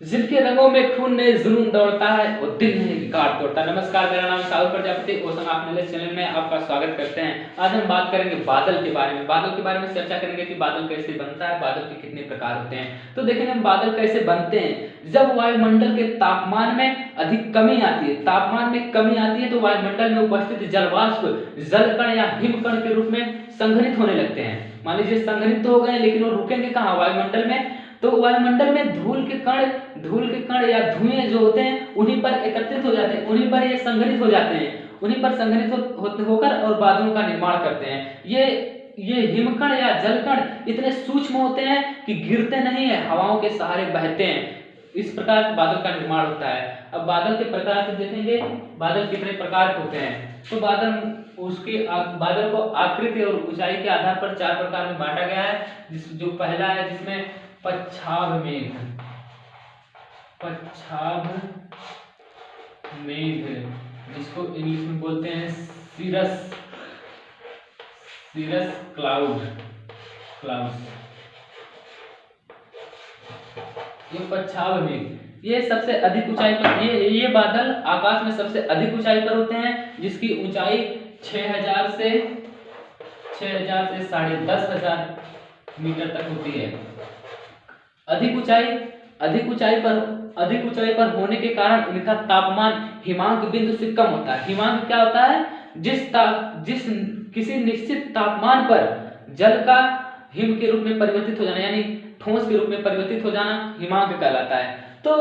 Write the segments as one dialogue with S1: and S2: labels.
S1: जिनके रंगों में खून नहीं जुनून दौड़ता है वो दिल नहीं रिकॉर्ड तोड़ता। नमस्कार, मेरा नाम Sahul Prajapati. Ocean of knowledge channel में आपका स्वागत करते हैं। आज हम बात करेंगे बादल के बारे में। बादल के बारे में चर्चा करेंगे कि बादल कैसे बनता है, बादल के कितने प्रकार होते हैं। तो देखेंगे हम बादल कैसे बनते हैं। जब वायुमंडल के तापमान में अधिक कमी आती है, तापमान में कमी आती है तो वायुमंडल में उपस्थित जलवाष्प जलकण या हिमकण के रूप में संघनित होने लगते हैं। मान लीजिए संघनित तो हो गए, लेकिन वो रुकेंगे कहाँ? वायुमंडल में। तो वायुमंडल में धूल के कण या धुएं जो होते हैं उन्हीं पर एकत्रित हो जाते हैं, उन्हीं पर ये संघनित हो जाते हैं, उन्हीं पर संघनित होकर और बादलों का निर्माण करते हैं। ये हिमकण या जलकण इतने सूक्ष्म होते हैं कि गिरते नहीं है, हवाओं के सहारे बहते हैं। इस प्रकार बादल का निर्माण होता है। अब बादल के प्रकार को देखेंगे, बादल कितने प्रकार के होते हैं। तो बादल को आकृति और ऊंचाई के आधार पर 4 प्रकार में बांटा गया है। जो पहला है जिसमें पच्छाभ मेघ, जिसको इंग्लिश में बोलते हैं सीरस क्लाउड्स। ये पच्छाभ मेघ, ये सबसे अधिक ऊंचाई पर, ये बादल आकाश में सबसे अधिक ऊंचाई पर होते हैं, जिसकी ऊंचाई 6000 से 10,500 मीटर तक होती है। अधिक ऊंचाई पर होने के कारण इनका तापमान हिमांक बिंदु से कम होता है। हिमांक क्या होता है? जिस किसी निश्चित तापमान पर जल का हिम के रूप में परिवर्तित हो जाना, यानी ठोस के रूप में परिवर्तित हो जाना हिमांक कहलाता है। तो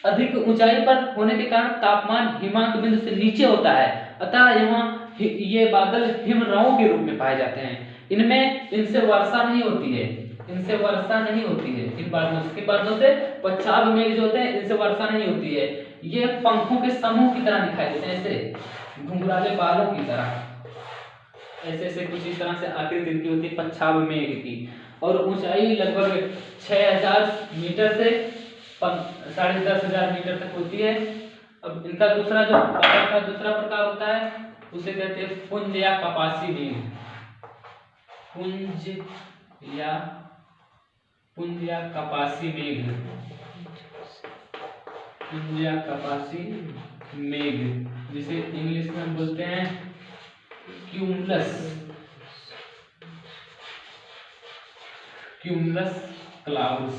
S1: अधिक ऊंचाई पर होने के कारण तापमान हिमांक बिंदु से नीचे होता है, अतः यहाँ ये बादल हिमराओं के रूप में पाए जाते हैं। इनसे वर्षा नहीं होती है, इन बादलों से पच्छाभ मेघ जो होते हैं इनसे वर्षा नहीं होती है। ये पंखों के समूह की तरह दिखाई देते हैं, ऐसे घुंघराले बालों की तरह, ऐसे कुछ इस तरह से आकृति इनकी होती है पच्छाभ मेघ की। और ऊंचाई लगभग 6000 मीटर से 10,500 मीटर तक होती है। अब इनका दूसरा प्रकार होता है उसे कहते हैं पुंज या कपासी मेघ। पुंज या कपासी मेघ, जिसे इंग्लिश में हम बोलते हैं क्यूमुलस क्लाउड्स।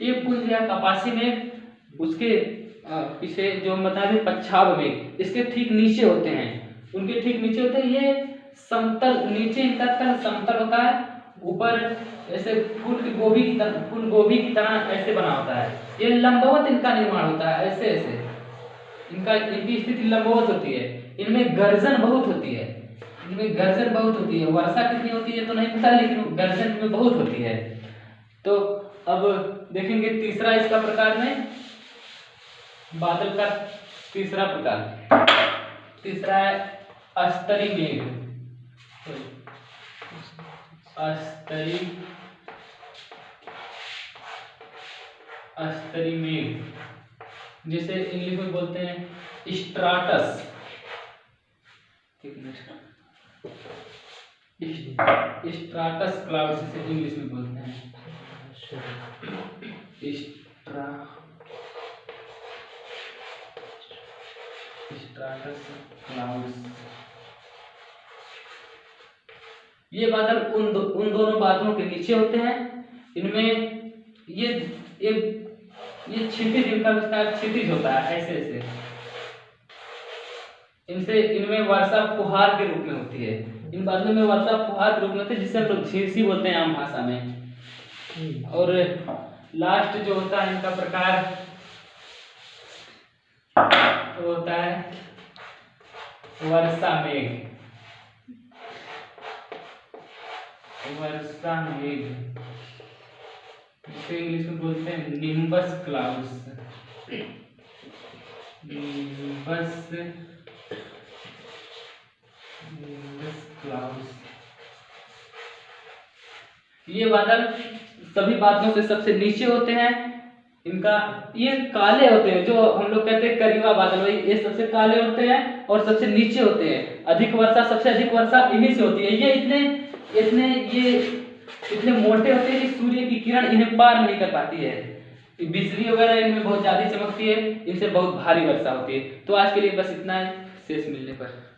S1: ये पुंज या कपासी मेघ उसके पीछे जो बता दें पच्छाभ मेघ, इसके ठीक नीचे होते हैं, ये समतल, नीचे इनका तल समतल होता है, ऊपर ऐसे फूल गोभी की तरह ऐसे बना होता है। ये लंबवत इनका निर्माण होता है, ऐसे इनकी स्थिति लंबवत होती है। इनमें गर्जन बहुत होती है, वर्षा कितनी होती है तो नहीं पता, लेकिन गर्जन में बहुत होती है। तो अब देखेंगे तीसरा इसका प्रकार में बादल का तीसरा है अस्तरी मेघ, जिसे इंग्लिश में बोलते हैं स्ट्राटस क्लाउड, जिसे इंग्लिश में बोलते हैं स्ट्राटस क्लाउड्स। ये बादल उन दोनों बादलों के नीचे होते हैं। इनमें ये क्षितिज, इनका विस्तार क्षितिज होता है, ऐसे इनमें वर्षा फुहार के रूप में होती है। इन बादलों में वर्षा फुहार के रूप में होती है, जिसे हम लोग झींसी बोलते हैं आम भाषा में। और लास्ट जो होता है इनका प्रकार तो होता है वर्षा मेघ, जिसे इंग्लिश में बोलते हैं निम्बस क्लाउड्स। ये बादल सभी बादलों से सबसे नीचे होते हैं। ये काले होते हैं, जो हम लोग कहते हैं करीबा बादल, ये सबसे काले होते हैं और सबसे नीचे होते हैं। सबसे अधिक वर्षा इन्हीं से होती है। ये इतने मोटे होते हैं कि सूर्य की किरण इन्हें पार नहीं कर पाती है। बिजली वगैरह इनमें बहुत ज्यादा चमकती है, इनसे बहुत भारी वर्षा होती है। तो आज के लिए बस इतना है, शेष मिलने पर।